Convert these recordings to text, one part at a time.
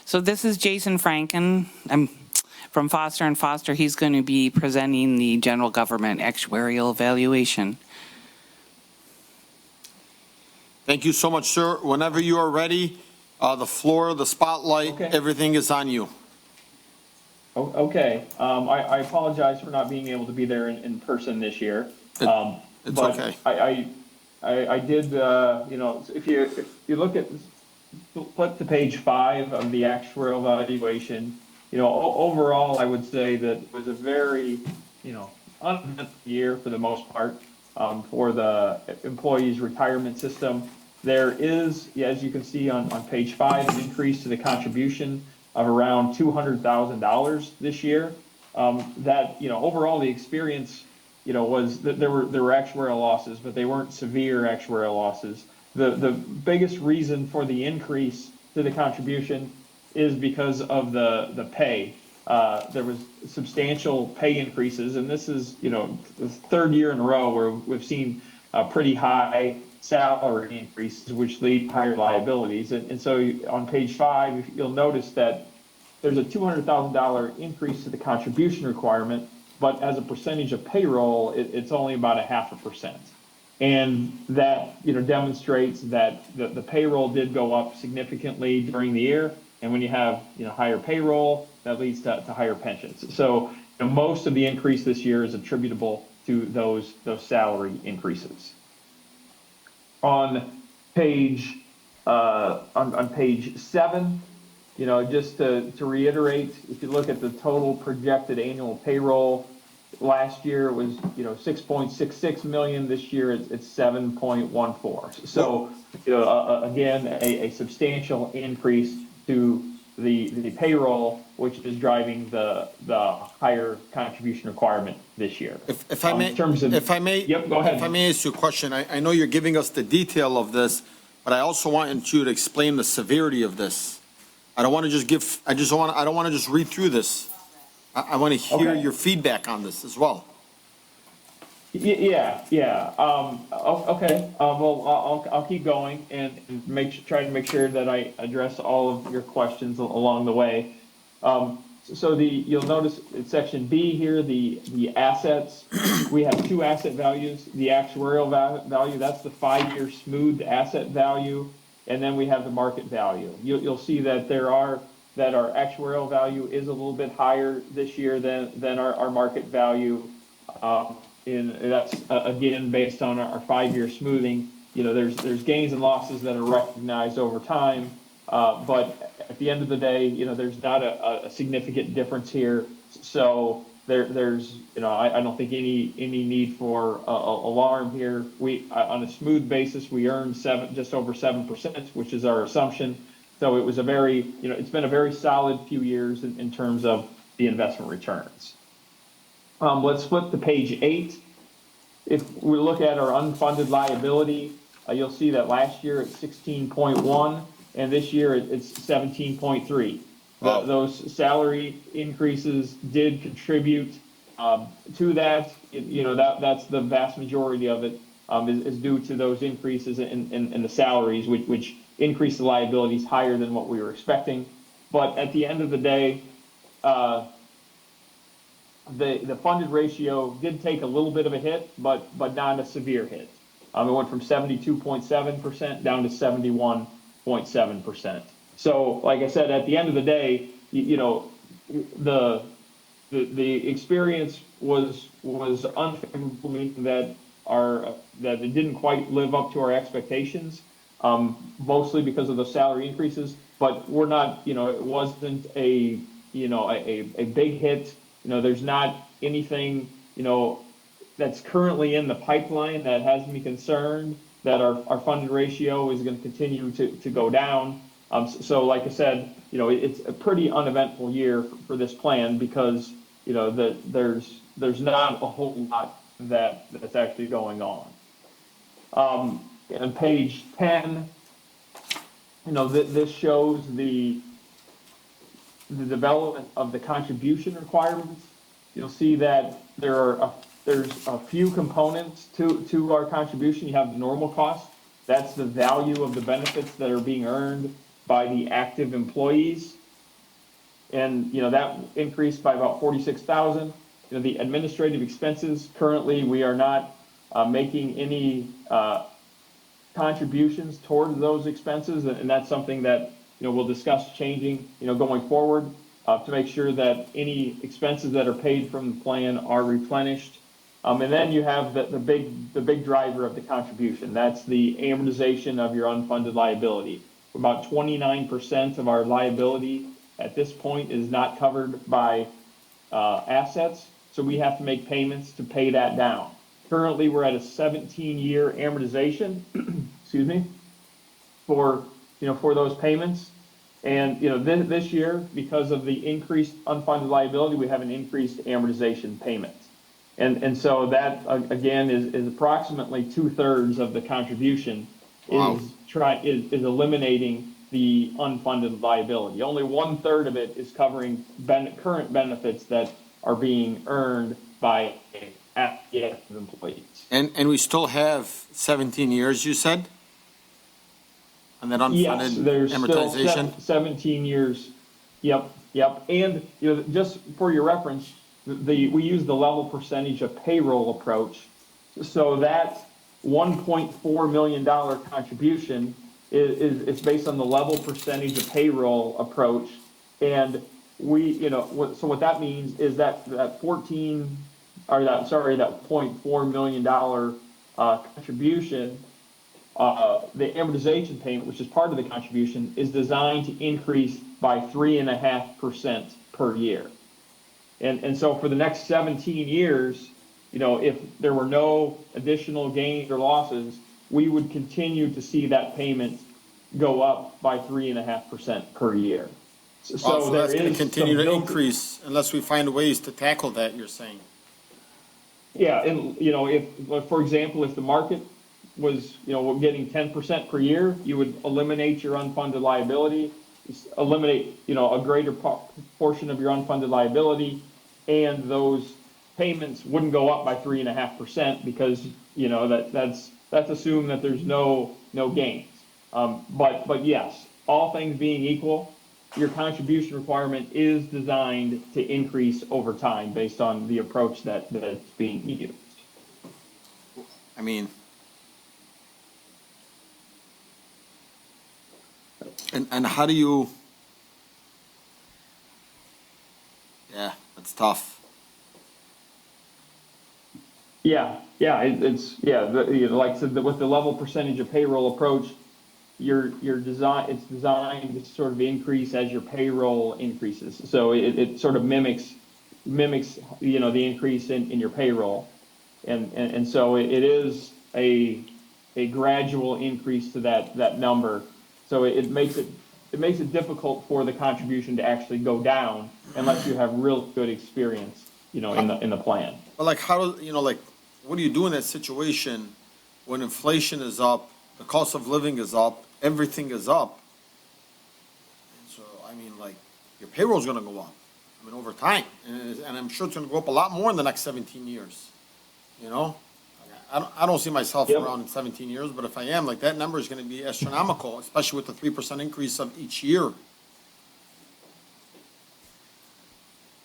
So this is Jason Franken. I'm from Foster and Foster. He's going to be presenting the general government actuarial evaluation. Thank you so much, sir. Whenever you are ready, the floor, the spotlight, Okay. everything is on you. Okay, I apologize for not being able to be there in person this year. It's But okay. I did, if you look at, flip to page 5 of the actuarial evaluation, overall, I would say that it was a very, uneventful year for the most part, for the employees' retirement system. There is, as you can see on page 5, an increase to the contribution of around $200,000 this year. That, overall the experience, was that there were actuarial losses, but they weren't severe actuarial losses. The biggest reason for the increase to the contribution is because of the pay. There was substantial pay increases, and this is, the third year in a row where we've seen pretty high salary increases, which lead to higher liabilities. And so on page 5, you'll notice that there's a $200,000 increase to the contribution requirement, but as a percentage of payroll, it's only about 0.5%. And that, demonstrates that the payroll did go up significantly during the year. And when you have, higher payroll, that leads to higher pensions. So most of the increase this year is attributable to those salary increases. On page 7, just to reiterate, if you look at the total projected annual payroll, last year it was 6.66 million. This year it's 7.14. So again, a substantial increase to the payroll, which is driving the higher contribution requirement this year. If I may, in terms of, if I may, yep, go ahead. If I may ask you a question, I know you're giving us the detail of this, but I also want you to explain the severity of this. I don't want to just give, I don't want to just read through this. I want to hear Okay. your feedback on this as well. Yeah. Okay. Well, I'll keep going and try to make sure that I address all of your questions along the way. So you'll notice in section B here, the assets. We have two asset values. The actuarial value, that's the 5-year smoothed asset value, and then we have the market value. You'll see that our actuarial value is a little bit higher this year than our market value. And that's again based on our 5-year smoothing. There's gains and losses that are recognized over time, but at the end of the day, there's not a significant difference here. So there's I don't think any need for alarm here. We on a smooth basis we earned just over 7%, which is our assumption. So it was a very it's been a very solid few years in terms of the investment returns. Let's flip to page 8. If we look at our unfunded liability, you'll see that last year it's 16.1, and this year it's 17.3. Wow. Those salary increases did contribute to that. That's the vast majority of it is due to those increases in the salaries, which increased the liabilities higher than what we were expecting. But at the end of the day, the funded ratio did take a little bit of a hit, but not a severe hit. It went from 72.7% down to 71.7%. So, like I said, at the end of the day, the experience was unfavorable, meaning that it didn't quite live up to our expectations, mostly because of the salary increases. But we're not, it wasn't a big hit. There's not anything, that's currently in the pipeline that has me concerned that our funded ratio is going to continue to go down. So like I said, it's a pretty uneventful year for this plan because, there's not a whole lot that's actually going on. On page 10, this shows the development of the contribution requirements. You'll see that there's a few components to our contribution. You have the normal cost. That's the value of the benefits that are being earned by the active employees. and, that increased by about 46,000. The administrative expenses, currently, we are not making any contributions toward those expenses, and that's something that, we'll discuss changing, going forward, to make sure that any expenses that are paid from the plan are replenished. And then you have the big driver of the contribution. That's the amortization of your unfunded liability. About 29% of our liability at this point is not covered by assets, so we have to make payments to pay that down. Currently, we're at a 17-year amortization, excuse me, for those payments. And this year, because of the increased unfunded liability, we have an increased amortization payment. And so that again is approximately 2/3 of the contribution. Wow. is eliminating the unfunded liability. Only 1/3 of it is covering current benefits that are being earned by active employees. And we still have 17 years, you said? On that Yes, unfunded there's amortization? still 17 years. Yep. And just for your reference, we use the level percentage of payroll approach. So that $1.4 million contribution is based on the level percentage of payroll approach. And so what that means is that that $0.4 million contribution, the amortization payment, which is part of the contribution, is designed to increase by 3.5% per year. And so for the next 17 years, if there were no additional gains or losses, we would continue to see that payment go up by 3.5% per year. So that's going to continue to increase unless we find ways to tackle that, you're saying? Yeah, and if, for example, if the market was getting 10% per year, you would eliminate your unfunded liability, eliminate a greater portion of your unfunded liability, and those payments wouldn't go up by 3.5% because that's assumed that there's no gains. But yes, all things being equal, your contribution requirement is designed to increase over time based on the approach that's being used. I mean, and how do you, yeah, that's tough. Yeah, like I said, with the level percentage of payroll approach, it's designed to sort of increase as your payroll increases. So it sort of mimics the increase in your payroll, and so it is a gradual increase to that number. So it makes it difficult for the contribution to actually go down unless you have real good experience, in the plan. But like how, what do you do in that situation when inflation is up, the cost of living is up, everything is up? And so, I mean, like, your payroll's gonna go up, over time. And I'm sure it's gonna go up a lot more in the next 17 years, I don't see myself around in 17 years, but if I am, like, that number is gonna be astronomical, especially with the 3% increase of each year.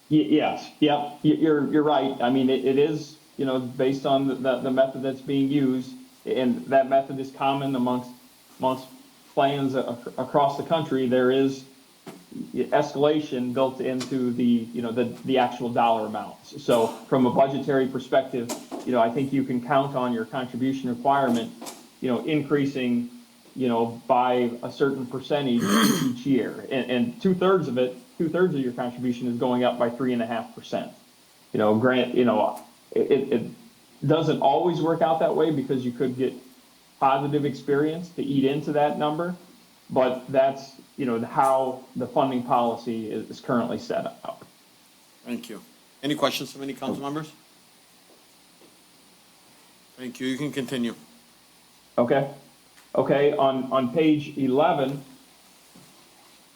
Yes, yep, you're right. I mean, it is, based on the method that's being used, and that method is common amongst plans across the country. There is escalation built into the actual dollar amounts. So from a budgetary perspective, I think you can count on your contribution requirement, increasing, by a certain percentage each year, and 2/3 of your contribution is going up by 3.5%. It doesn't always work out that way because you could get positive experience to eat into that number, but that's how the funding policy is currently set up. Thank you. Any questions from any council members? Thank you. You can continue. Okay. On page 11,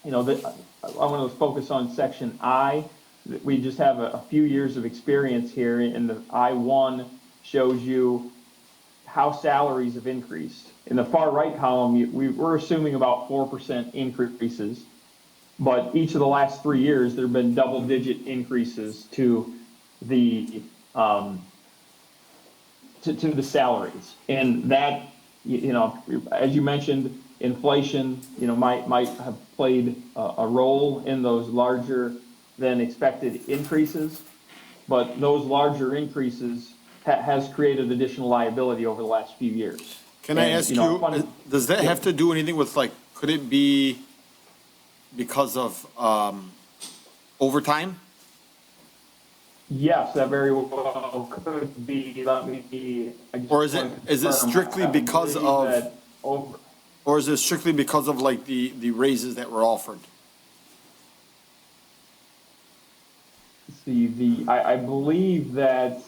I want to focus on section I. We just have a few years of experience here, and the I-1 shows you how salaries have increased. In the far right column, we're assuming about 4% increases. but each of the last 3 years, there have been double-digit increases to the to the salaries, and that, as you mentioned, inflation, might have played a role in those larger than expected increases, but those larger increases has created additional liability over the last few years. Can I ask you, does that have to do anything with like, could it be because of overtime? Yes, that very well could be. Let me. Or is it strictly because of, or is it strictly because of like the raises that were offered? I believe that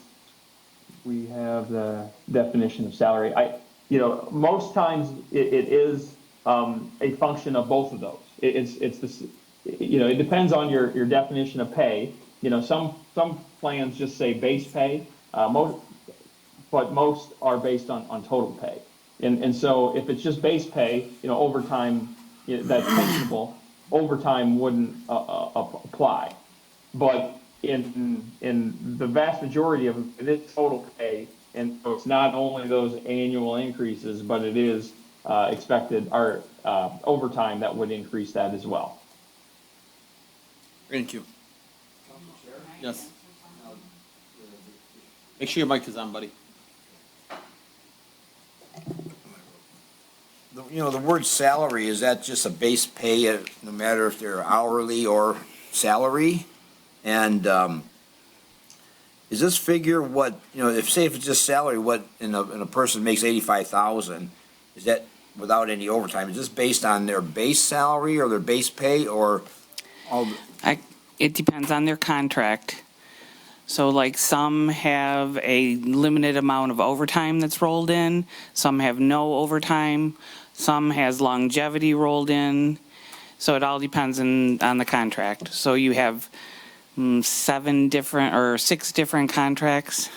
we have the definition of salary. Most times it is a function of both of those. It's this, it depends on your definition of pay. Some plans just say base pay, but most are based on total pay. And so if it's just base pay, overtime, that's pensionable, overtime wouldn't apply. But in the vast majority of it is total pay, and so it's not only those annual increases, but it is expected or overtime that would increase that as well. Thank you. Yes. Make sure your mic is on, buddy. The word salary, is that just a base pay, no matter if they're hourly or salary? And is this figure what, if it's just salary, what in a person makes 85,000, is that without any overtime? Is this based on their base salary or their base pay, or all? It depends on their contract. So like some have a limited amount of overtime that's rolled in, some have no overtime, some has longevity rolled in. So it all depends on the contract. So you have 6 different contracts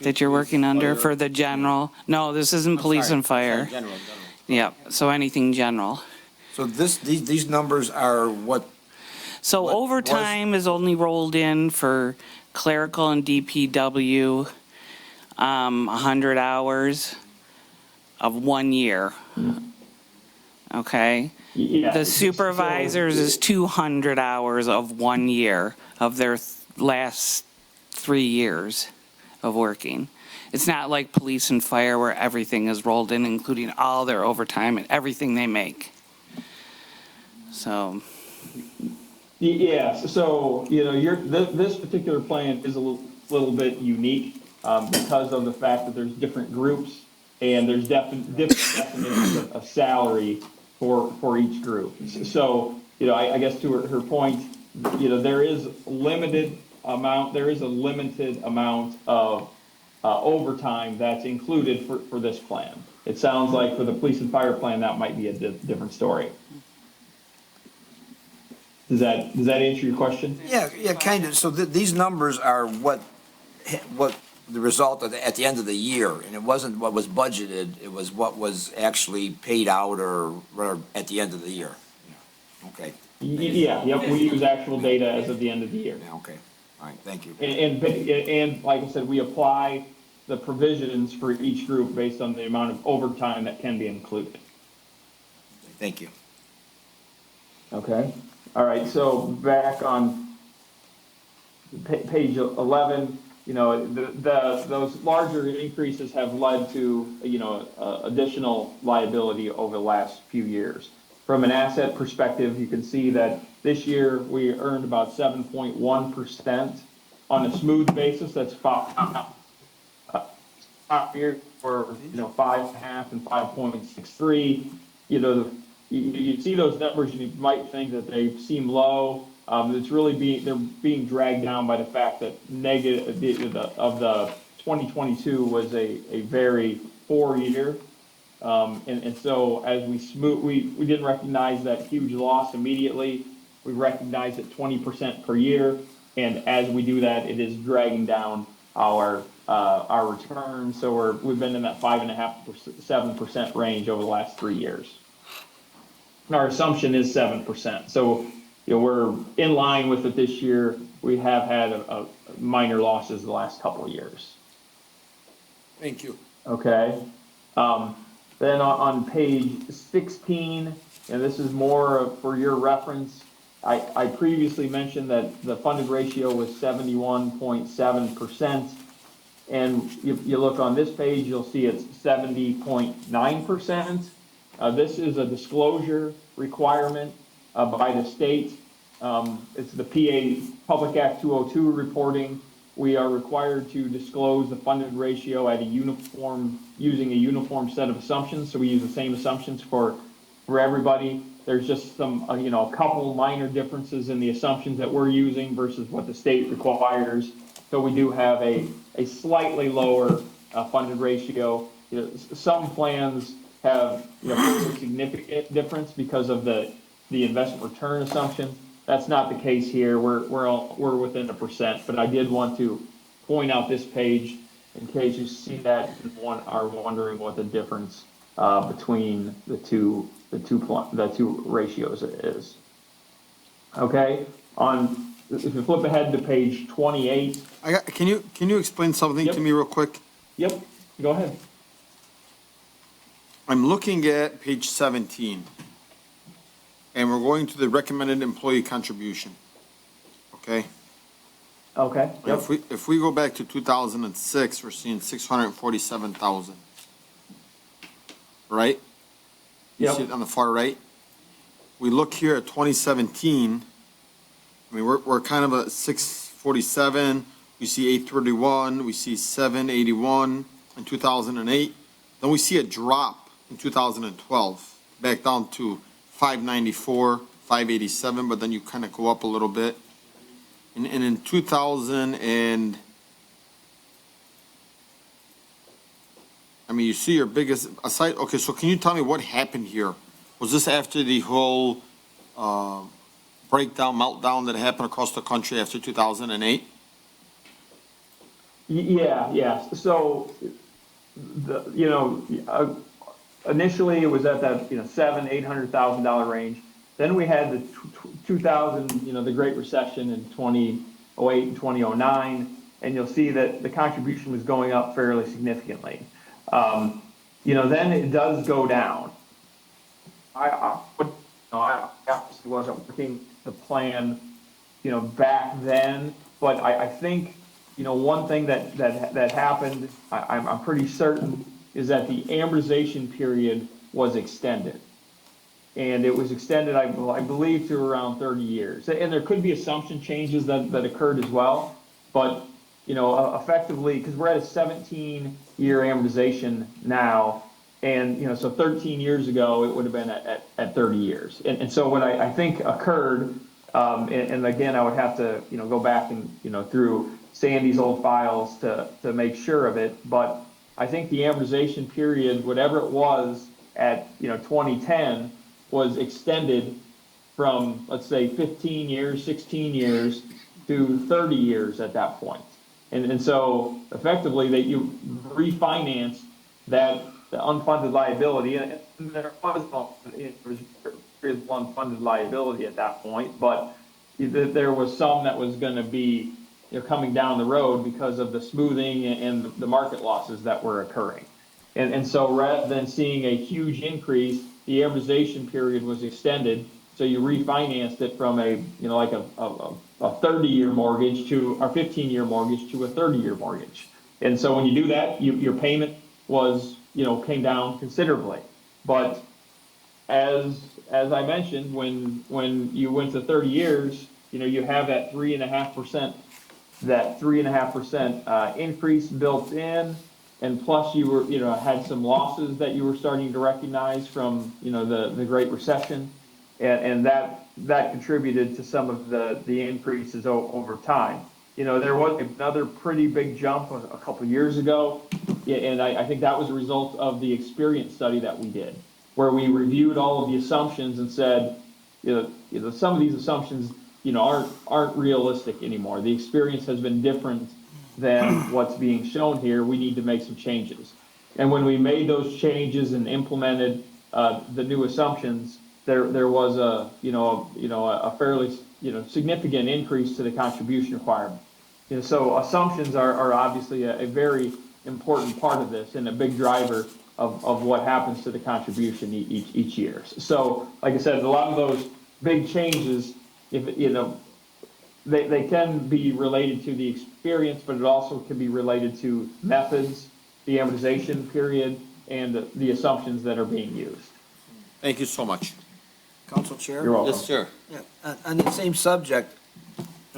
that you're working under for the general. No, this isn't police and fire. General. Yeah, so anything general. So these numbers are what? So What overtime is only rolled in for clerical and DPW, 100 hours of 1 year. Okay? Yeah, The supervisors is 200 hours of 1 year of their last 3 years of working. It's not like police and fire where everything is rolled in, including all their overtime and everything they make. So. Yes, so, this particular plan is a little bit unique because of the fact that there's different groups and there's different definitions of salary for each group. So, I guess to her point, there is a limited amount of overtime that's included for this plan. It sounds like for the police and fire plan, that might be a different story. Does that answer your question? Yeah, kind of. So these numbers are what the result at the end of the year, and it wasn't what was budgeted, it was what was actually paid out or at the end of the year. Yeah. Okay. Yep, we use actual data as of the end of the year. Yeah, okay. All right, thank you. And like I said, we apply the provisions for each group based on the amount of overtime that can be included. Thank you. Okay. All right, so back on page 11, those larger increases have led to, additional liability over the last few years. From an asset perspective, you can see that this year we earned about 7.1%. On a smooth basis, that's 5 years for 5.5 and 5.63. You see those numbers and you might think that they seem low. It's really they're being dragged down by the fact that of the 2022 was a very poor year. And so as we didn't recognize that huge loss immediately. We recognized it 20% per year. And as we do that, it is dragging down our return. So we've been in that 5.5%, 7% range over the last 3 years. And our assumption is 7%. So, we're in line with it this year. We have had a minor losses the last couple of years. Thank you. Okay. Then on page 16, and this is more for your reference, I previously mentioned that the funded ratio was 71.7%. And you look on this page, you'll see it's 70.9%. This is a disclosure requirement by the state. It's the PA Public Act 202 reporting. We are required to disclose the funded ratio at using a uniform set of assumptions. So we use the same assumptions for everybody. There's just some, a couple minor differences in the assumptions that we're using versus what the state requires. So we do have a slightly lower funded ratio. Some plans have pretty significant difference because of the investment return assumption. That's not the case here. We're within 1%, but I did want to point out this page in case you see that and are wondering what the difference between the two ratios is. Okay, if you flip ahead to page 28. Can you explain something to me real quick? Yep, go ahead. I'm looking at page 17, and we're going to the recommended employee contribution. Okay? Okay. Yep. If we go back to 2006, we're seeing 647,000. Right? You Yep. see it on the far right? We look here at 2017. I mean, we're kind of at 647. We see 831. We see 781 in 2008. Then we see a drop in 2012, back down to 594, 587. But then you kind of go up a little bit. And in 2000 and I mean, you see your biggest aside. Okay, so can you tell me what happened here? Was this after the whole breakdown, meltdown that happened across the country after 2008? Yeah. So, initially it was at that $700,000-800,000 range. Then we had the 2000, the Great Recession in 2008 and 2009, and you'll see that the contribution was going up fairly significantly. Then it does go down. I obviously wasn't working the plan, back then, but I think, one thing that happened, I'm pretty certain, is that the amortization period was extended. And it was extended, I believe, to around 30 years. And there could be assumption changes that occurred as well. But, effectively, because we're at a 17-year amortization now, and, so 13 years ago, it would have been at 30 years. And so what I think occurred, and again, I would have to, go back and, through Sandy's old files to make sure of it. But I think the amortization period, whatever it was at, 2010, was extended from, let's say, 15 years, 16 years to 30 years at that point. And so effectively that you refinance that the unfunded liability, and there was unfunded liability at that point, but there was some that was going to be coming down the road because of the smoothing and the market losses that were occurring. And so rather than seeing a huge increase, the amortization period was extended, so you refinanced it from a 30-year mortgage to a 15-year mortgage to a 30-year mortgage. And so when you do that, your payment was, came down considerably. But as I mentioned, when you went to 30 years, you have that 3.5% increase built in. And plus you were, had some losses that you were starting to recognize from, the Great Recession. And that contributed to some of the increases over time. There was another pretty big jump a couple years ago. And I think that was a result of the experience study that we did, where we reviewed all of the assumptions and said, some of these assumptions, aren't realistic anymore. The experience has been different than what's being shown here. We need to make some changes. And when we made those changes and implemented the new assumptions, there was a fairly, significant increase to the contribution requirement. So assumptions are obviously a very important part of this and a big driver of what happens to the contribution each year. So, like I said, a lot of those big changes, if they can be related to the experience, but it also can be related to methods, the amortization period, and the assumptions that are being used. Thank you so much. Council Chair? You're welcome. Yes, sir. Yeah, on the same subject,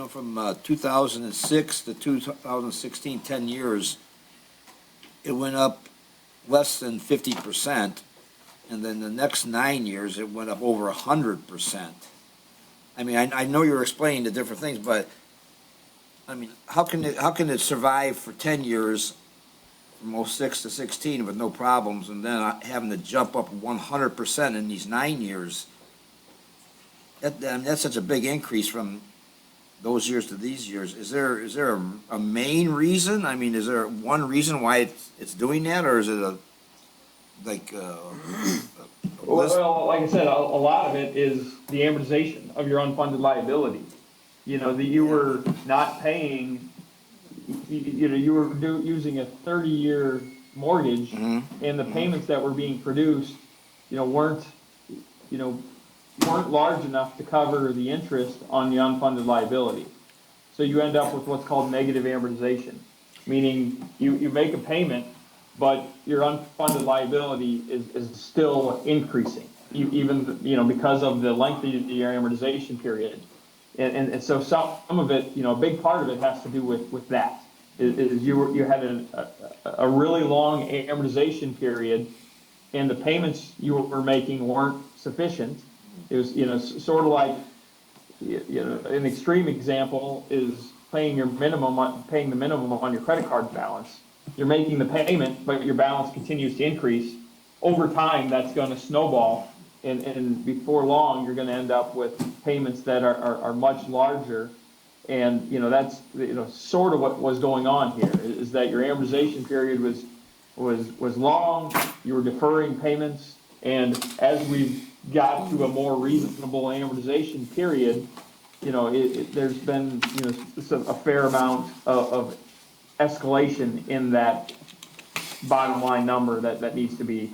from 2006 to 2016, 10 years, it went up less than 50%, and then the next 9 years, it went up over 100%. I mean, I know you're explaining the different things, but, I mean, how can it survive for 10 years, from 06 to 16 with no problems, and then having to jump up 100% in these 9 years? That's such a big increase from those years to these years. Is there a main reason? I mean, is there one reason why it's doing that, or is it a list? Well, like I said, a lot of it is the amortization of your unfunded liability. That you were not paying, you were using a 30-year mortgage, and the payments that were being produced, weren't large enough to cover the interest on the unfunded liability. So you end up with what's called negative amortization, meaning you make a payment, but your unfunded liability is still increasing, even because of the length of your amortization period. And so some of it, a big part of it has to do with that. Is you had a really long amortization period, and the payments you were making weren't sufficient. It was, sort of like, an extreme example is paying the minimum on your credit card balance. You're making the payment, but your balance continues to increase. Over time, that's going to snowball, and before long, you're going to end up with payments that are much larger. And that's sort of what was going on here, is that your amortization period was long. You were deferring payments, and as we've got to a more reasonable amortization period, there's been a fair amount of escalation in that bottom line number that needs to be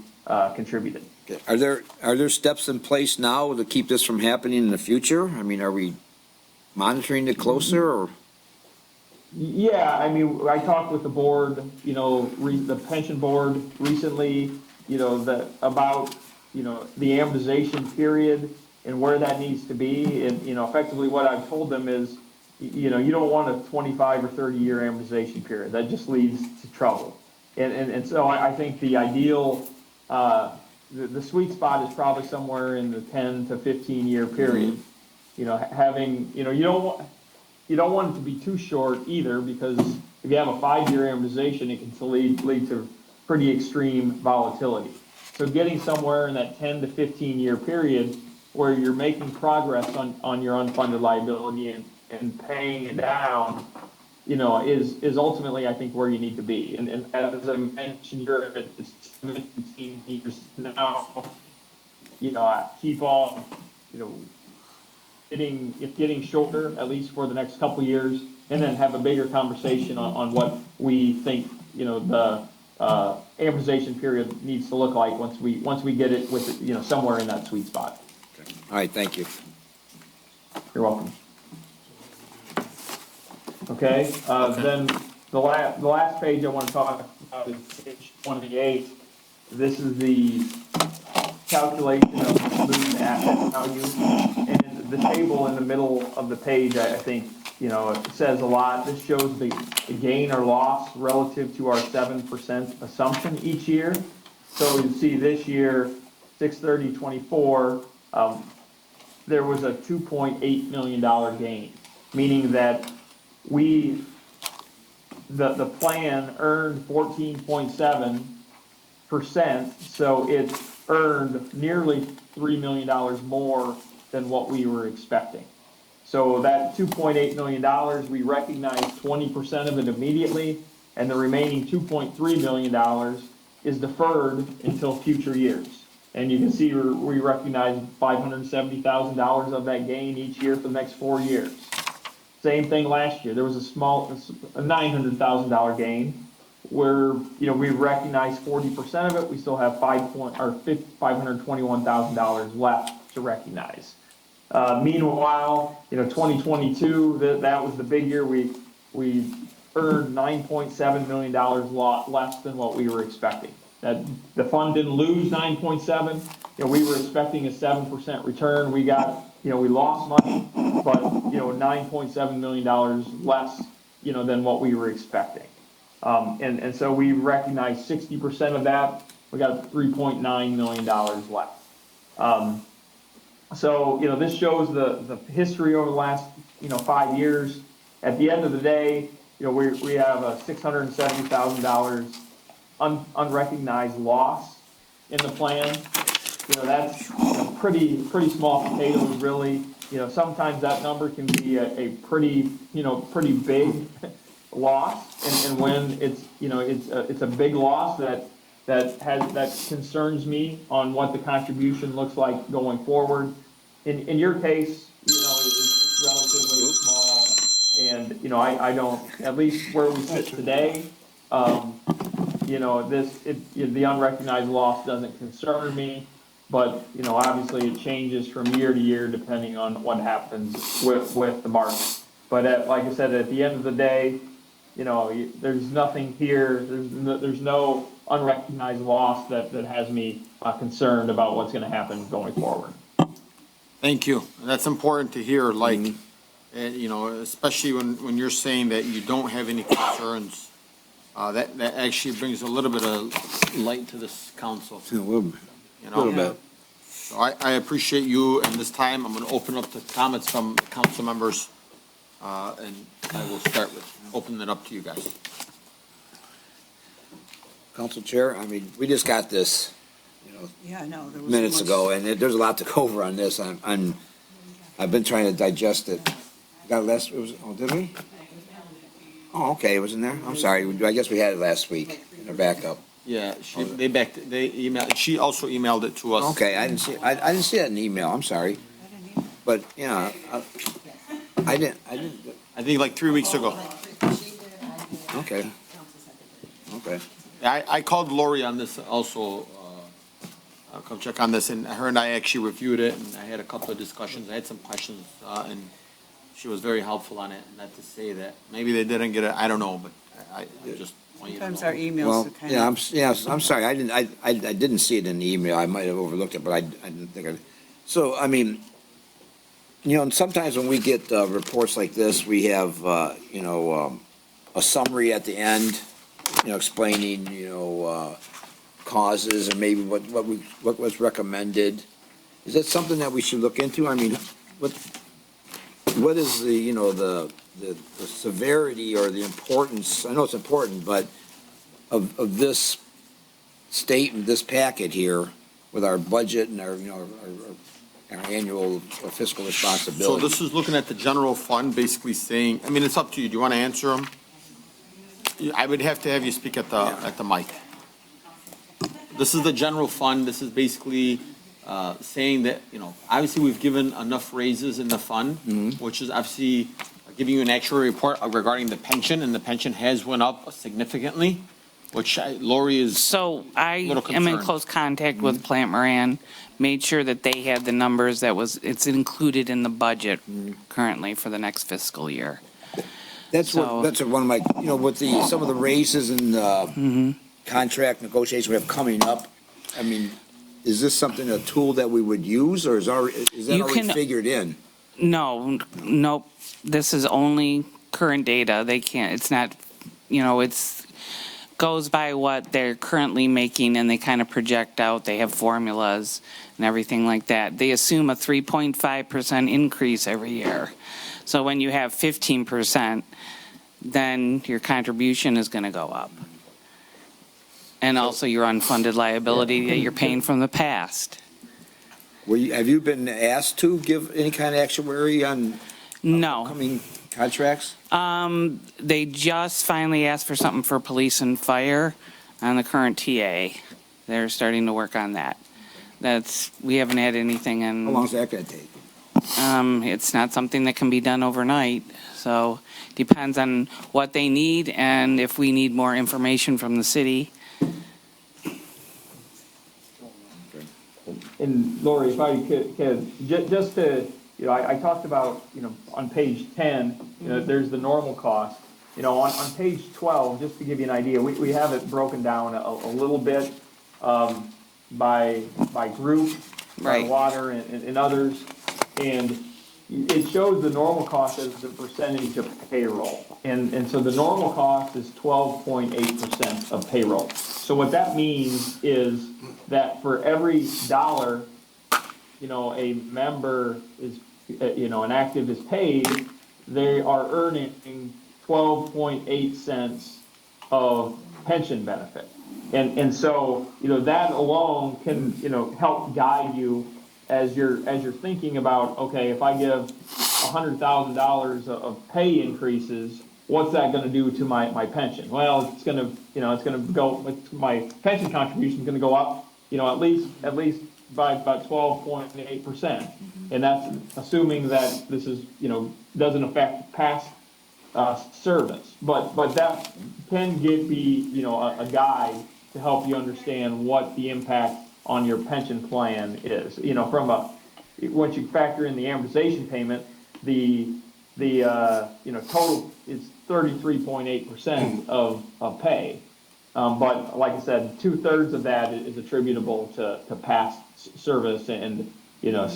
contributed. Are there steps in place now to keep this from happening in the future? I mean, are we monitoring it closer, or? Yeah, I mean, I talked with the board, the pension board recently, about the amortization period and where that needs to be. And, effectively what I've told them is, you don't want a 25 or 30-year amortization period. That just leads to trouble. And so I think the ideal, the sweet spot is probably somewhere in the 10 to 15-year period. Having, you don't want it to be too short either, because if you have a 5-year amortization, it can lead to pretty extreme volatility. So getting somewhere in that 10 to 15-year period where you're making progress on your unfunded liability and paying it down, is ultimately, I think, where you need to be. And as I mentioned, you're at 17 years now. I keep on, getting shorter, at least for the next couple of years, and then have a bigger conversation on what we think, the amortization period needs to look like once we get it with, somewhere in that sweet spot. All right, thank you. You're welcome. Okay, then the last page I want to talk about is page 28. This is the calculation of smooth asset value, and the table in the middle of the page, I think, it says a lot. This shows the gain or loss relative to our 7% assumption each year. So you see this year, 6/30/24, there was a $2.8 million gain, meaning that the plan earned 14.7%, so it earned nearly $3 million more than what we were expecting. So that $2.8 million, we recognized 20% of it immediately, and the remaining $2.3 million is deferred until future years. And you can see we recognize $570,000 of that gain each year for the next 4 years. Same thing last year. There was a $900,000 gain where, we recognized 40% of it. We still have $521,000 left to recognize. Meanwhile, 2022, that was the big year. We earned $9.7 million less than what we were expecting. That the fund didn't lose 9.7. We were expecting a 7% return. We got, we lost money, but $9.7 million less, than what we were expecting. And so we recognized 60% of that. We got $3.9 million left. So, this shows the history over the last, 5 years. At the end of the day, we have a $670,000 unrecognized loss in the plan. That's pretty small potatoes, really. Sometimes that number can be a pretty big loss. And when it's a big loss that concerns me on what the contribution looks like going forward. In your case, it's relatively small, and I don't, at least where we sit today, the unrecognized loss doesn't concern me, but obviously it changes from year to year depending on what happens with the market. But like I said, at the end of the day, there's nothing here. There's no unrecognized loss that has me concerned about what's going to happen going forward. Thank you. That's important to hear, and, especially when you're saying that you don't have any concerns. That actually brings a little bit of light to this council. A little bit. So I appreciate you, and this time I'm going to open up the comments from council members, and I will start with opening it up to you guys. Council Chair, we just got this, Yeah, no, there was minutes much- ago, and there's a lot to go over on this. I've been trying to digest it. Did we? Oh, okay, it was in there? I'm sorry, I guess we had it last week in our backup. Yeah, she also emailed it to us. Okay, I didn't see that in the email, I'm sorry. But, I didn't, I think like 3 weeks ago. okay. I called Lori on this also, I'll come check on this, and her and I actually reviewed it, and I had a couple of discussions, I had some questions, and she was very helpful on it, not to say that, maybe they didn't get it, I don't know, but I just want you to know. Sometimes our emails Well, are kind of. I'm sorry, I didn't see it in the email, I might have overlooked it, but I didn't think so, sometimes when we get reports like this, we have, a summary at the end, explaining, causes and maybe what was recommended. Is that something that we should look into? What is the severity or the importance, I know it's important, but of this statement, this packet here with our budget and our annual fiscal So responsibility? this is looking at the general fund, basically saying, it's up to you, do you want to answer them? I would have to have you speak at the mic. This is the general fund, this is basically saying that, obviously we've given enough raises in the fund, which is obviously giving you an actual report regarding the pension, and the pension has went up significantly, which Lori is. So I little am in concerned. close contact with Plant Moran, made sure that they had the numbers it's included in the budget currently for the next fiscal year. That's one of my, with some of the raises and contract negotiations we have coming up, is this a tool that we would use, or is that already figured in? No, nope. This is only current data. They can't, it's not, it's goes by what they're currently making, and they kind of project out. They have formulas and everything like that. They assume a 3.5% increase every year. So when you have 15%, then your contribution is going to go up. And also your unfunded liability that you're paying from the past. Have you been asked to give any kind of actuary on No. upcoming contracts? They just finally asked for something for police and fire on the current TA. They're starting to work on that. We haven't had anything How long in, is that gonna take? it's not something that can be done overnight. So depends on what they need and if we need more information from the city. And Lori, if I could, just to, I talked about, on page 10, there's the normal cost. On page 12, just to give you an idea, we have it broken down a little bit, by group, by Right. water and others. And it shows the normal cost as a percentage of payroll. And so the normal cost is 12.8% of payroll. So what that means is that for every dollar, a member is, an active is paid, they are earning 12.8 cents of pension benefit. And so, that alone can, help guide you as you're thinking about, okay, if I give $100,000 of pay increases, what's that gonna do to my pension? Well, it's gonna go, my pension contribution is gonna go up, at least by about 12.8%. And that's assuming that this is, doesn't affect past service. But that can be, a guide to help you understand what the impact on your pension plan is. Once you factor in the amortization payment, the total is 33.8% of pay. But like I said, 2/3 of that is attributable to past service, and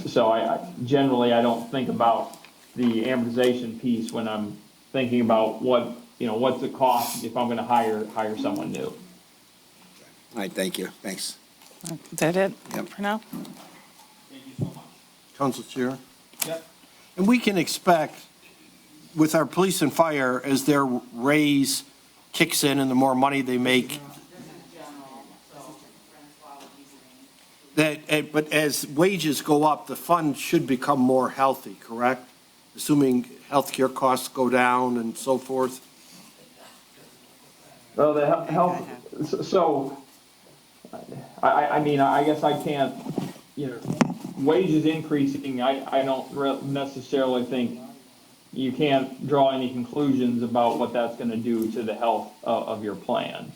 so I generally don't think about the amortization piece when I'm thinking about what's the cost if I'm going to hire someone new. All right, thank you, thanks. Is that it Yep. for now? Council Chair? Yep. And we can expect, with our police and fire, as their raise kicks in and the more money they make, but as wages go up, the fund should become more healthy, correct? Assuming healthcare costs go down and so forth? Well, the health, so, I mean, I guess I can't, wages increasing, I don't necessarily think you can't draw any conclusions about what that's gonna do to the health of your plan.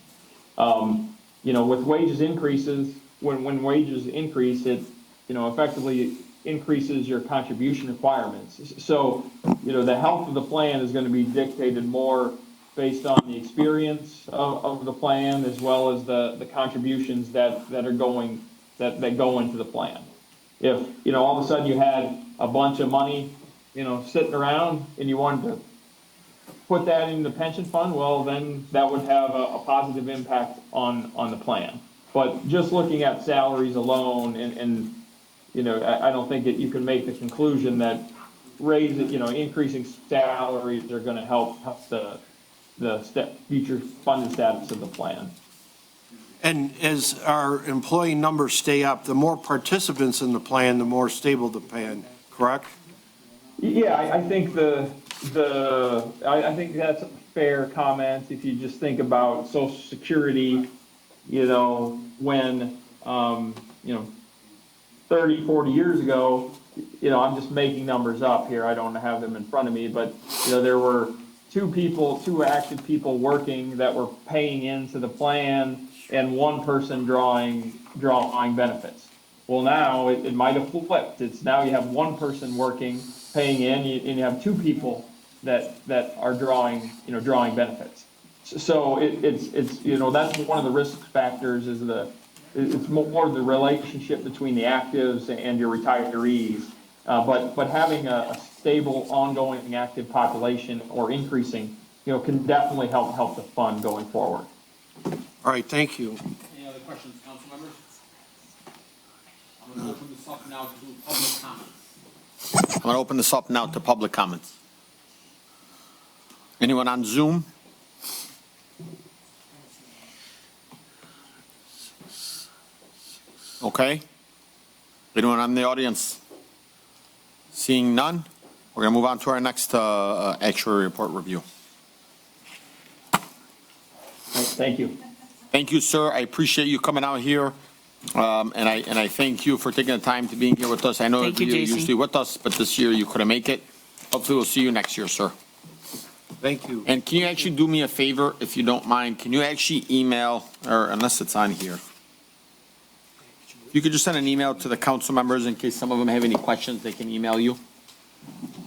With wages increases, when wages increase, it, effectively increases your contribution requirements. So, the health of the plan is gonna be dictated more based on the experience of the plan, as well as the contributions that go into the plan. If, all of a sudden you had a bunch of money, sitting around and you wanted to put that in the pension fund, well, then that would have a positive impact on the plan. But just looking at salaries alone and I don't think that you can make the conclusion that increasing salaries are gonna help the future funded status of the plan. And as our employee numbers stay up, the more participants in the plan, the more stable the plan, correct? Yeah, I think I think that's a fair comment. If you just think about Social Security, when 30, 40 years ago, I'm just making numbers up here. I don't have them in front of me, but there were two active people working that were paying into the plan, and one person drawing benefits. Well, now it might have flipped. It's now you have one person working, paying in, and you have two people that are drawing benefits. So it's that's one of the risk factors is it's more the relationship between the actives and your retirees. But having a stable, ongoing active population or increasing, can definitely help the fund going forward. All right, thank you. Any other questions, council members? I'm going to open this up now to public comments. I'm going to open this up now to public comments. Anyone on Zoom? Okay. Anyone in the audience? Seeing none, we're going to move on to our next actuary report review. Thank you. Thank you, sir. I appreciate you coming out here And I thank you for taking the time to being here with us. I know Thank you, you're Jason. usually with us, but this year you couldn't make it. Hopefully we'll see you next year, sir. Thank you. And can you actually do me a favor, if you don't mind? Can you actually email, or unless it's on here? You could just send an email to the council members in case some of them have any questions, they can email you.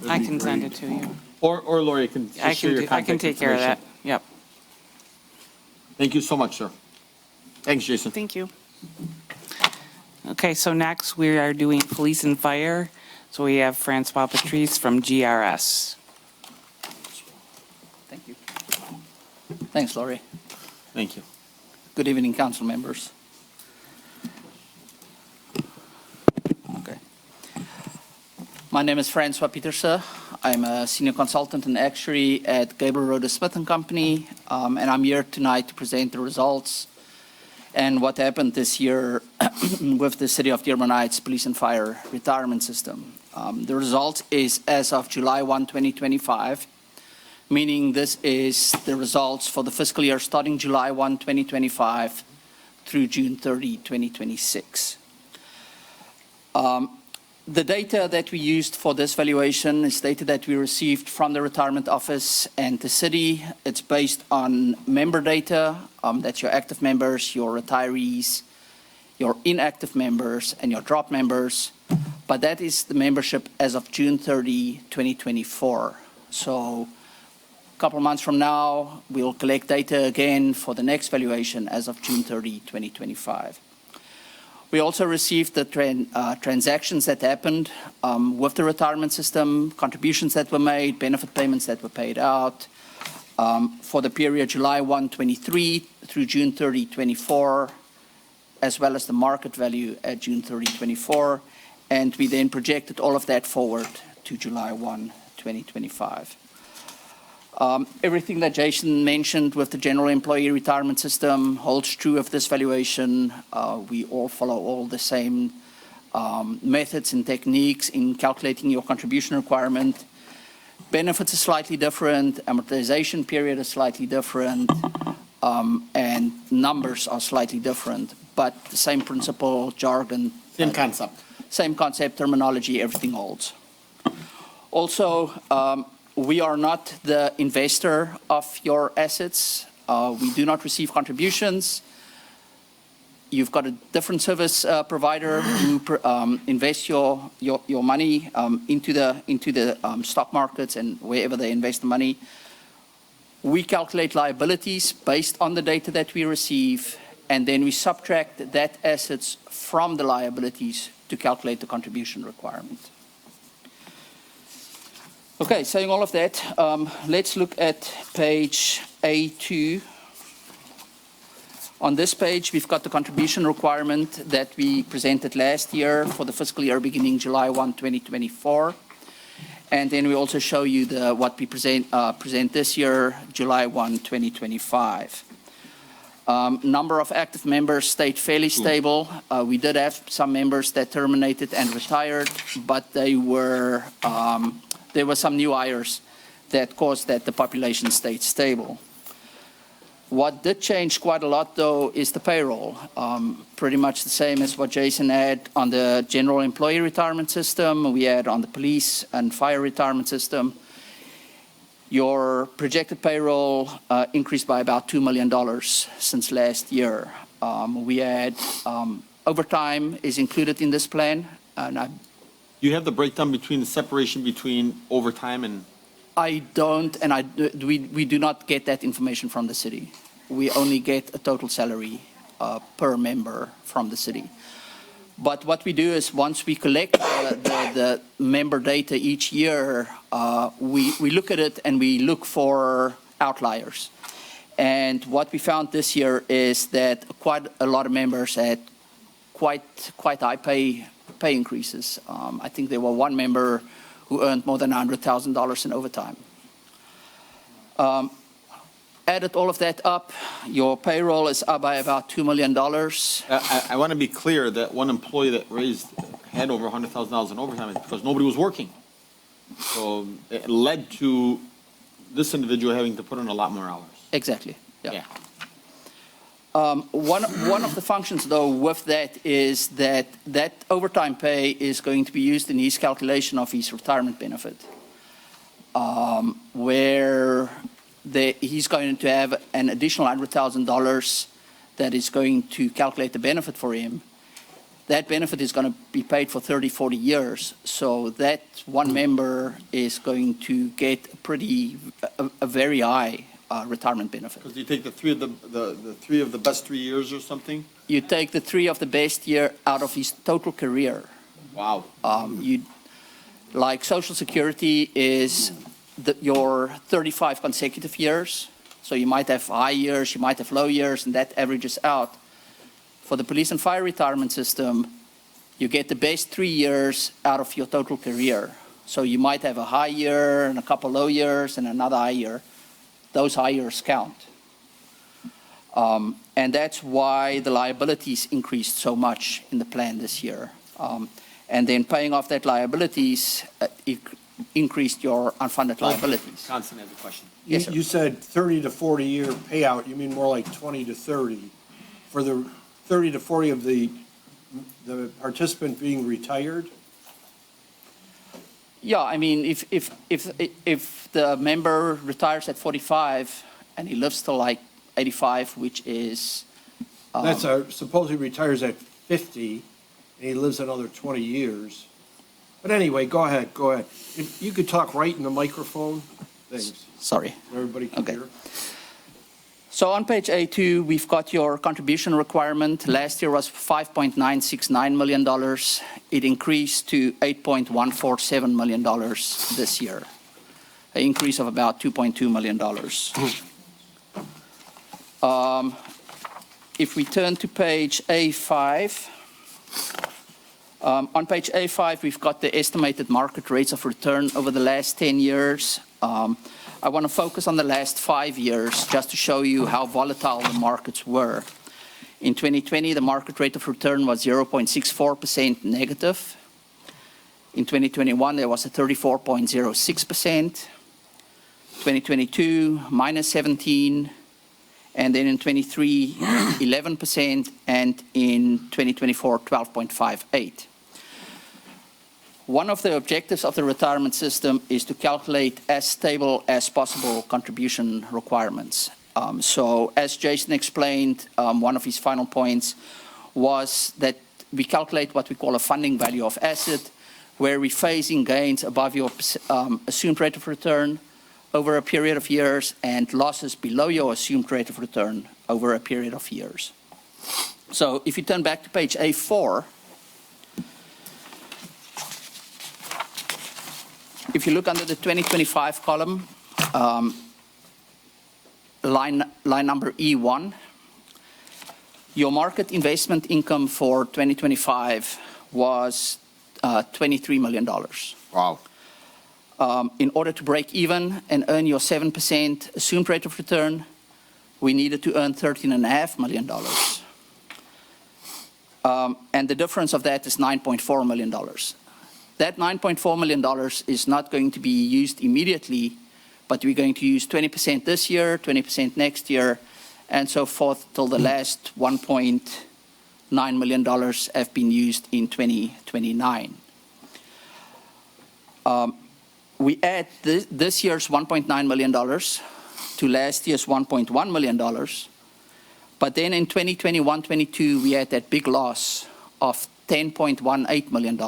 I can send it to you. Or Lori can I just share your can, I can contact take care of that. information. Yep. Thank you so much, sir. Thanks, Jason. Thank you. Okay, so next we are doing police and fire. So we have Francois Patrice from GRS. Thank you. Thanks, Laurie. Thank you. Good evening, council members. Okay. My name is Francois Pieterse. I'm a senior consultant and actuary at Gabriel Roder Smith & Company, and I'm here tonight to present the results and what happened this year with the City of Dearborn Heights Police and Fire Retirement System. The result is as of July 1, 2025, meaning this is the results for the fiscal year starting July 1, 2025 through June 30, 2026. The data that we used for this valuation is data that we received from the retirement office and the city. It's based on member data, that's your active members, your retirees, your inactive members, and your drop members. But that is the membership as of June 30, 2024. So a couple of months from now, we'll collect data again for the next valuation as of June 30, 2025. We also received the transactions that happened with the retirement system, contributions that were made, benefit payments that were paid out for the period July 1, 23 through June 30, 24, as well as the market value at June 30, 24. And we then projected all of that forward to July 1, 2025. Everything that Jason mentioned with the general employee retirement system holds true of this valuation. We all follow all the same methods and techniques in calculating your contribution requirement. Benefits are slightly different, amortization period is slightly different, and numbers are slightly different, but the same principle, jargon. Same concept. Same concept, terminology, everything holds. Also, we are not the investor of your assets. We do not receive contributions. You've got a different service provider who invests your money into the stock markets and wherever they invest the money. We calculate liabilities based on the data that we receive, and then we subtract that assets from the liabilities to calculate the contribution requirement. Okay, saying all of that, let's look at page A2. On this page, we've got the contribution requirement that we presented last year for the fiscal year beginning July 1, 2024. And then we also show you what we present this year, July 1, 2025. Number of active members stayed fairly stable. We did have some members that terminated and retired, but there were some new hires that caused that the population stayed stable. What did change quite a lot, though, is the payroll. Pretty much the same as what Jason had on the general employee retirement system, we had on the police and fire retirement system. Your projected payroll increased by about $2 million since last year. We had overtime is included in this plan, and You have the breakdown between the separation between overtime and? I don't, and we do not get that information from the city. We only get a total salary per member from the city. But what we do is once we collect the member data each year, we look at it and we look for outliers. And what we found this year is that quite a lot of members had quite high pay increases. I think there were one member who earned more than $100,000 in overtime. Added all of that up, your payroll is up by about $2 million. I want to be clear that one employee that had over $100,000 in overtime is because nobody was working. So it led to this individual having to put in a lot more hours. Exactly. Yeah. One of the functions, though, with that is that overtime pay is going to be used in his calculation of his retirement benefit, where he's going to have an additional $100,000 that is going to calculate the benefit for him. That benefit is going to be paid for 30, 40 years. So that one member is going to get a very high retirement benefit. Because you take the three of the best 3 years or something? You take the 3 of the best year out of his total career. Wow. Like Social Security is your 35 consecutive years. So you might have high years, you might have low years, and that averages out. For the police and fire retirement system, you get the best 3 years out of your total career. So you might have a high year and a couple low years and another high year. Those high years count. And that's why the liabilities increased so much in the plan this year. And then paying off that liabilities increased your unfunded liabilities. Constant has a question. Yes, sir. You said 30 to 40 year payout, you mean more like 20 to 30. For the 30 to 40 of the participant being retired? Yeah, I mean, if the member retires at 45 and he lives till like 85, which is... Suppose he retires at 50 and he lives another 20 years. But anyway, go ahead. If you could talk right in the microphone, thanks. Sorry. Everybody can Okay. hear. So on page A2, we've got your contribution requirement. Last year was $5.969 million. It increased to $8.147 million this year, an increase of about $2.2 million. If we turn to page A5, on page A5, we've got the estimated market rates of return over the last 10 years. I want to focus on the last 5 years just to show you how volatile the markets were. In 2020, the market rate of return was 0.64% negative. In 2021, there was a 34.06%. 2022, minus 17. And then in 23, 11%. And in 2024, 12.58. One of the objectives of the retirement system is to calculate as stable as possible contribution requirements. So as Jason explained, one of his final points was that we calculate what we call a funding value of asset, where we phase in gains above your assumed rate of return over a period of years and losses below your assumed rate of return over a period of years. So if you turn back to page A4, if you look under the 2025 column, line number E1, your market investment income for 2025 was $23 million. Wow. In order to break even and earn your 7% assumed rate of return, we needed to earn $13.5 million. And the difference of that is $9.4 million. That $9.4 million is not going to be used immediately, but we're going to use 20% this year, 20% next year, and so forth till the last $1.9 million have been used in 2029. We add this year's $1.9 million to last year's $1.1 million, but then in 2021-22, we had that big loss of $10.18 million.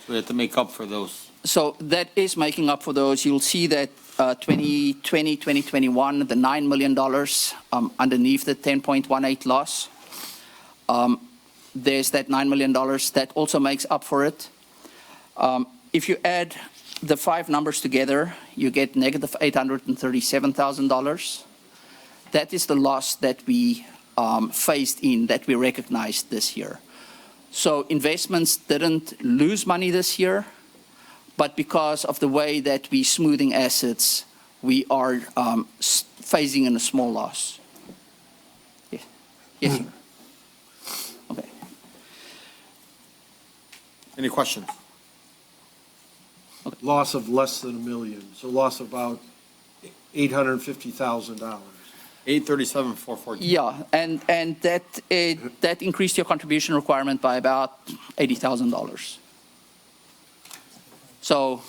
We have to make up for those. So that is making up for those. You'll see that 2020, 2021, the $9 million underneath the 10.18 loss. There's that $9 million that also makes up for it. If you add the 5 numbers together, you get negative $837,000. That is the loss that we phased in, that we recognized this year. So investments didn't lose money this year, but because of the way that we're smoothing assets, we are phasing in a small loss. Yeah. Yes, sir. Okay. Any questions? Loss of less than $1 million, so loss of about $850,000. 837,414. Yeah, and that increased your contribution requirement by about $80,000. So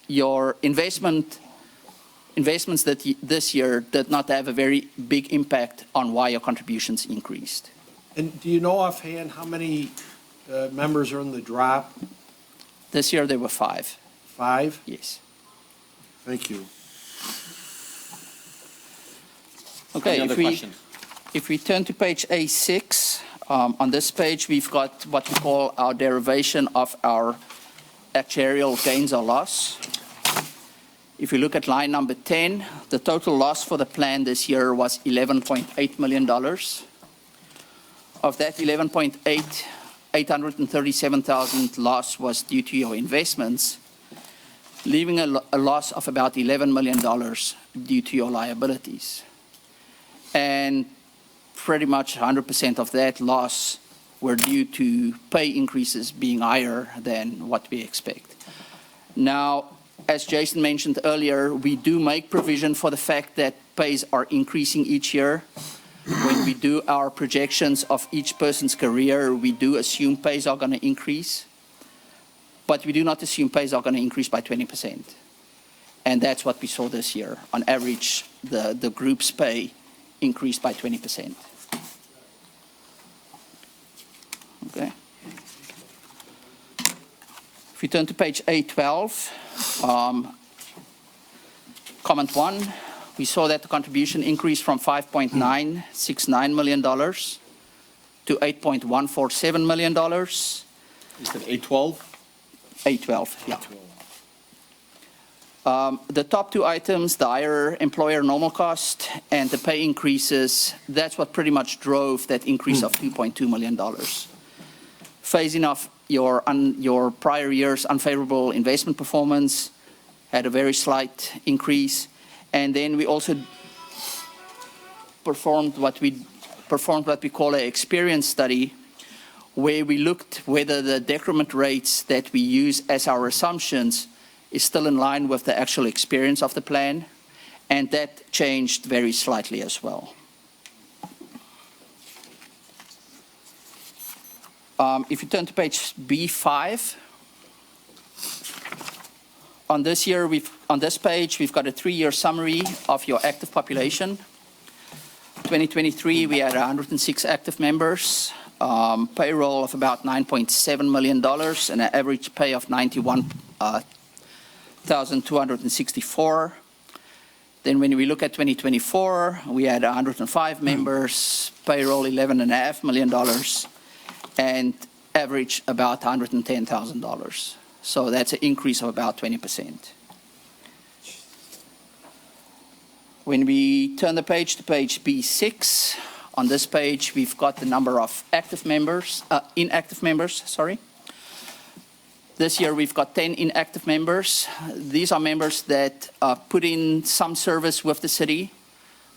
your investments this year did not have a very big impact on why your contributions increased. And do you know offhand how many members are in the drop? This year there were 5. 5? Yes. Thank you. Okay. Any other questions? If we turn to page A6, on this page we've got what we call our derivation of our actuarial gains or loss. If you look at line number 10, the total loss for the plan this year was $11.8 million. Of that 11.8, 837,000 loss was due to your investments, leaving a loss of about $11 million due to your liabilities. And pretty much 100% of that loss were due to pay increases being higher than what we expect. Now, as Jason mentioned earlier, we do make provision for the fact that pays are increasing each year. When we do our projections of each person's career, we do assume pays are going to increase, but we do not assume pays are going to increase by 20%. And that's what we saw this year. On average, the group's pay increased by 20%. Okay. If we turn to page A12, comment 1, we saw that the contribution increased from $5.969 million to $8.147 million. You said 812? A12, yeah. The top 2 items, the higher employer normal cost and the pay increases, that's what pretty much drove that increase of $2.2 million. Phasing off your prior year's unfavorable investment performance had a very slight increase. And then we also performed what we call an experience study, where we looked whether the decrement rates that we use as our assumptions is still in line with the actual experience of the plan, and that changed very slightly as well. If you turn to page B5, on this page, we've got a 3-year summary of your active population. 2023, we had 106 active members, payroll of about $9.7 million, and an average pay of $91,264. Then when we look at 2024, we had 105 members, payroll $11.5 million, and average about $110,000. So that's an increase of about 20%. When we turn the page to page B6, on this page we've got the number of inactive members. This year we've got 10 inactive members. These are members that put in some service with the city.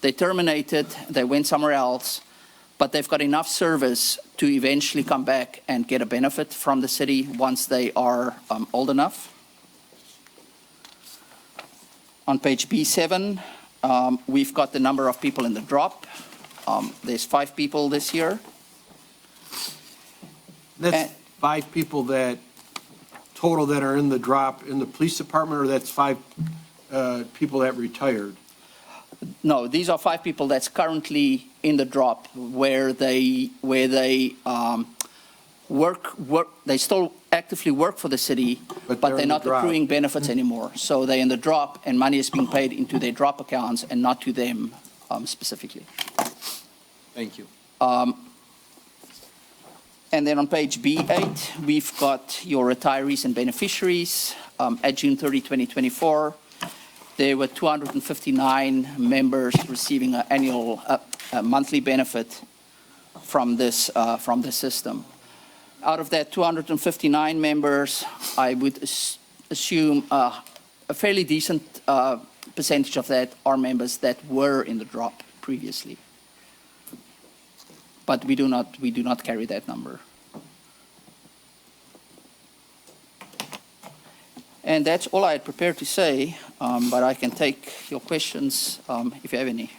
They terminated, they went somewhere else, but they've got enough service to eventually come back and get a benefit from the city once they are old enough. On page B7, we've got the number of people in the drop. There's 5 people this year. That's 5 people that total that are in the drop in the police department, or that's 5 people that retired? No, these are 5 people that's currently in the drop where they work. They still actively work for the city, but they're not accruing benefits anymore. So they're in the drop, and money is being paid into their drop accounts and not to them specifically. Thank you. And then on page B8, we've got your retirees and beneficiaries. At June 30, 2024, there were 259 members receiving an annual monthly benefit from this system. Out of that 259 members, I would assume a fairly decent percentage of that are members that were in the drop previously. But we do not carry that number. And that's all I had prepared to say, but I can take your questions if you have any.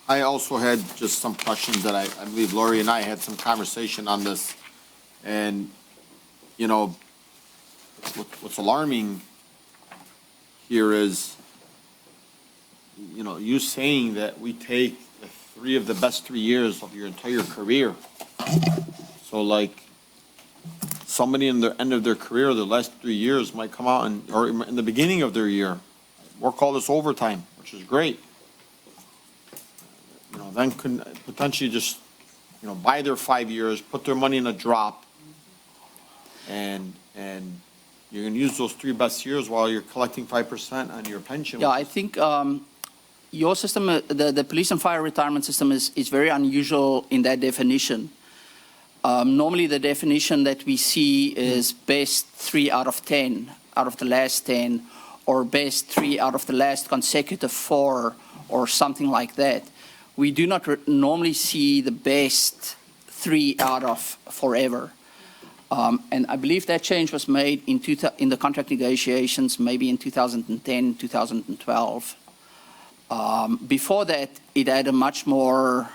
I also had just some questions that I believe Lori and I had some conversation on this. And, you know, what's alarming here is, you know, you saying that we take the best 3 years of your entire career. So like, somebody in the end of their career, the last 3 years might come out and, or in the beginning of their year, work all this overtime, which is great. You know, then could potentially just, you know, buy their 5 years, put their money in a drop, and you're gonna use those 3 best years while you're collecting 5% on your pension. Yeah, I think your system, the police and fire retirement system is very unusual in that definition. Normally, the definition that we see is best 3 out of 10, out of the last 10, or best 3 out of the last consecutive 4, or something like that. We do not normally see the best 3 out of forever. And I believe that change was made in the contract negotiations, maybe in 2010, 2012. Before that, it had a much more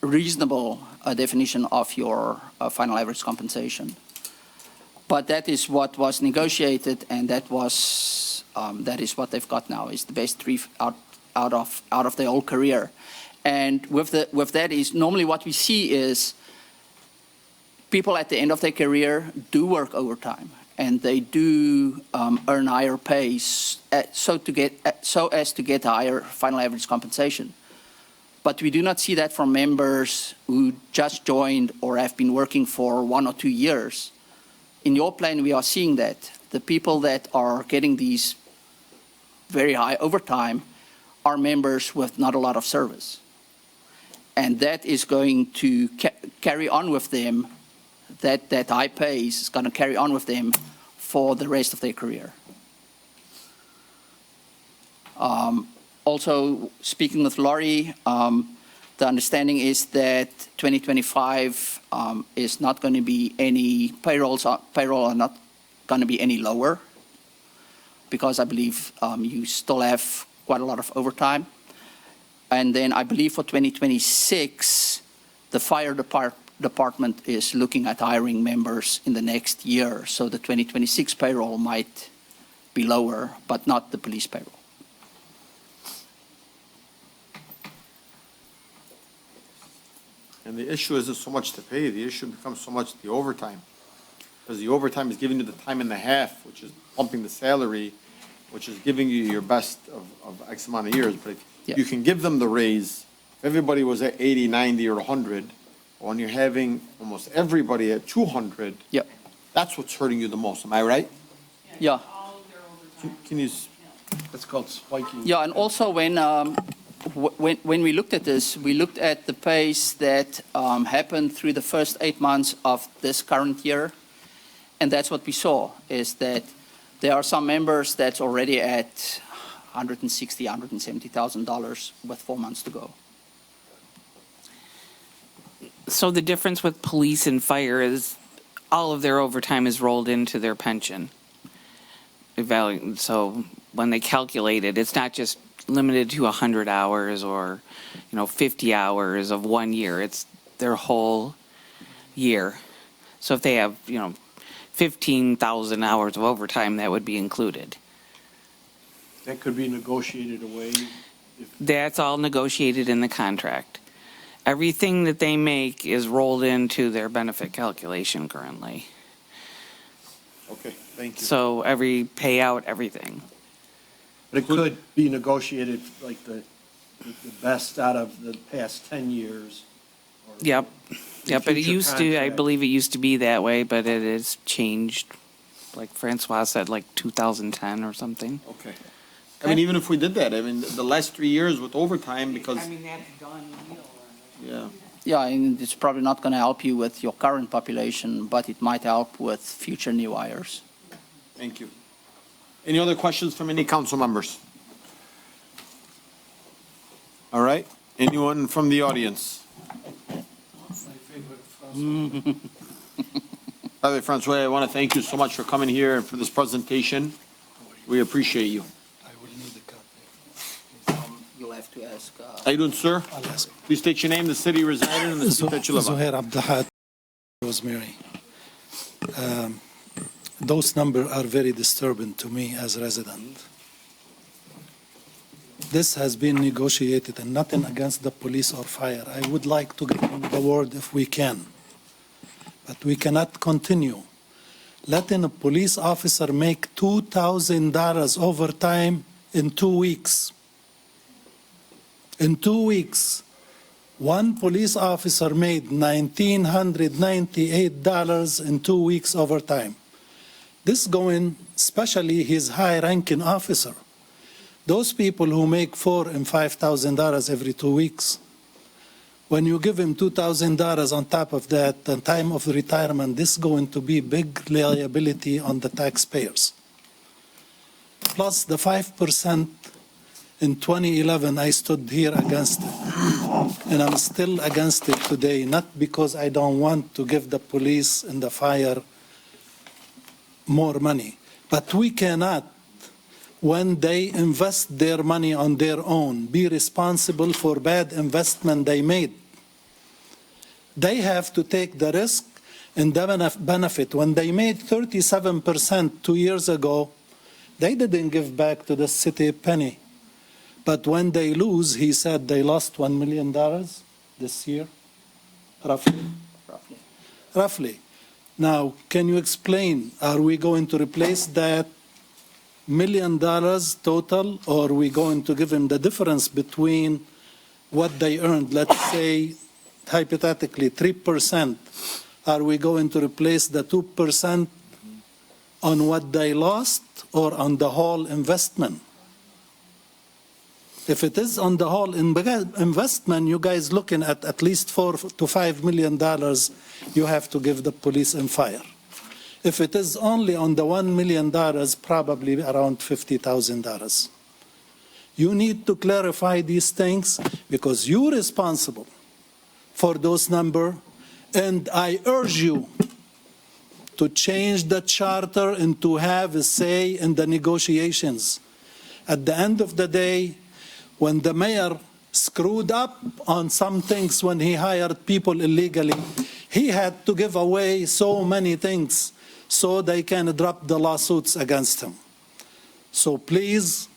reasonable definition of your final average compensation. But that is what was negotiated, and that is what they've got now, is the best 3 out of their whole career. And with that is normally what we see is people at the end of their career do work overtime, and they do earn higher pays so as to get higher final average compensation. But we do not see that from members who just joined or have been working for 1 or 2 years. In your plan, we are seeing that. The people that are getting these very high overtime are members with not a lot of service. And that is going to carry on with them, that high pay is going to carry on with them for the rest of their career. Also, speaking with Laurie, the understanding is that 2025 is not going to be any payroll are not going to be any lower, because I believe you still have quite a lot of overtime. And then I believe for 2026, the fire department is looking at hiring members in the next year. So the 2026 payroll might be lower, but not the police payroll. And the issue isn't so much the pay, the issue becomes so much the overtime. Because the overtime is giving you the time and a half, which is pumping the salary, which is giving you your best of X amount of years. But if you can give them the raise, if everybody was at 80, 90, or 100, when you're having almost everybody at 200, that's what's hurting you the most, am I right? Yeah. Can you? That's called spiking. Yeah, and also when we looked at this, we looked at the pace that happened through the first 8 months of this current year. And that's what we saw, is that there are some members that's already at $160,000, $170,000 with 4 months to go. So the difference with police and fire is all of their overtime is rolled into their pension. So when they calculate it, it's not just limited to 100 hours or, 50 hours of 1 year. It's their whole year. So if they have, 15,000 hours of overtime, that would be included. That could be negotiated away. That's all negotiated in the contract. Everything that they make is rolled into their benefit calculation currently. Okay, thank you. So every payout, everything. But it could be negotiated like the best out of the past 10 years. Yep. Yep, but it used to, I believe it used to be that way, but it has changed, like Francois said, like 2010 or something. Okay. I mean, even if we did that, I mean, the last 3 years with overtime, because, that's done deal. yeah. Yeah, and it's probably not going to help you with your current population, but it might help with future new hires. Thank you. Any other questions from any council members? All right, anyone from the audience? By the way, Francois, I want to thank you so much for coming here and for this presentation. We appreciate you. have to ask. How you doing, sir? I'll ask. Please state your name, the city you reside in, and the street that you live on. Zuhair Abdulhad, Rosemary. Those numbers are very disturbing to me as a resident. This has been negotiated and nothing against the police or fire. I would like to give them the word if we can. But we cannot continue letting a police officer make $2,000 overtime in 2 weeks. In 2 weeks, one police officer made $1,998 in 2 weeks overtime. This going, especially his high-ranking officer. Those people who make $4,000 and $5,000 every 2 weeks, when you give him $2,000 on top of that, the time of retirement, this is going to be big liability on the taxpayers. Plus the 5% in 2011, I stood here against it. And I'm still against it today, not because I don't want to give the police and the fire more money, but we cannot, when they invest their money on their own, be responsible for bad investment they made. They have to take the risk and the benefit. When they made 37% 2 years ago, they didn't give back to the city a penny. But when they lose, he said they lost $1 million this year, roughly. Roughly. Now, can you explain, are we going to replace that $1 million total, or are we going to give them the difference between what they earned? Let's say, hypothetically, 3%. Are we going to replace the 2% on what they lost or on the whole investment? If it is on the whole investment, you guys looking at least $4 to $5 million you have to give the police and fire. If it is only on the $1 million, probably around $50,000. You need to clarify these things because you're responsible for those numbers, and I urge you to change the charter and to have a say in the negotiations. At the end of the day, when the mayor screwed up on some things when he hired people illegally, he had to give away so many things so they can drop the lawsuits against him. So please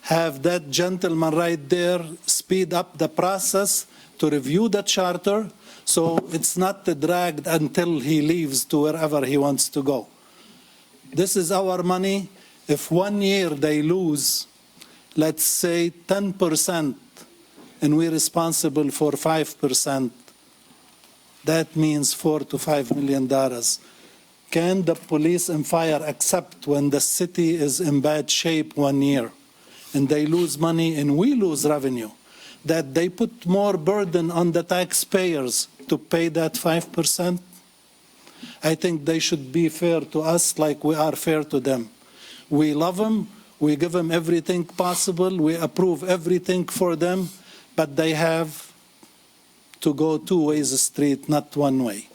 have that gentleman right there speed up the process to review the charter so it's not dragged until he leaves to wherever he wants to go. This is our money. If 1 year they lose, let's say 10%, and we're responsible for 5%, that means $4 to $5 million. Can the police and fire accept when the city is in bad shape 1 year and they lose money and we lose revenue, that they put more burden on the taxpayers to pay that 5%? I think they should be fair to us like we are fair to them. We love them. We give them everything possible. We approve everything for them, but they have to go 2 ways street, not 1 way.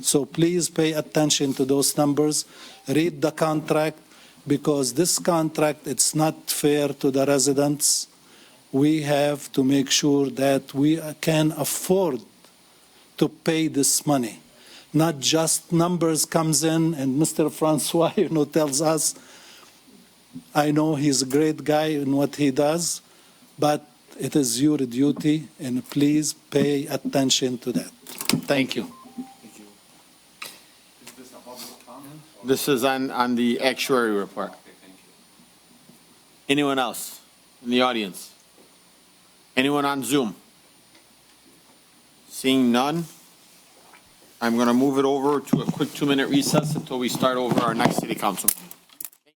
So please pay attention to those numbers. Read the contract, because this contract, it's not fair to the residents. We have to make sure that we can afford to pay this money. Not just numbers comes in and Mr. Francois, tells us, I know he's a great guy in what he does, but it is your duty, and please pay attention to that. Thank you. This is on the actuary report. Anyone else in the audience? Anyone on Zoom? Seeing none, I'm going to move it over to a quick 2-minute recess until we start over our next city council.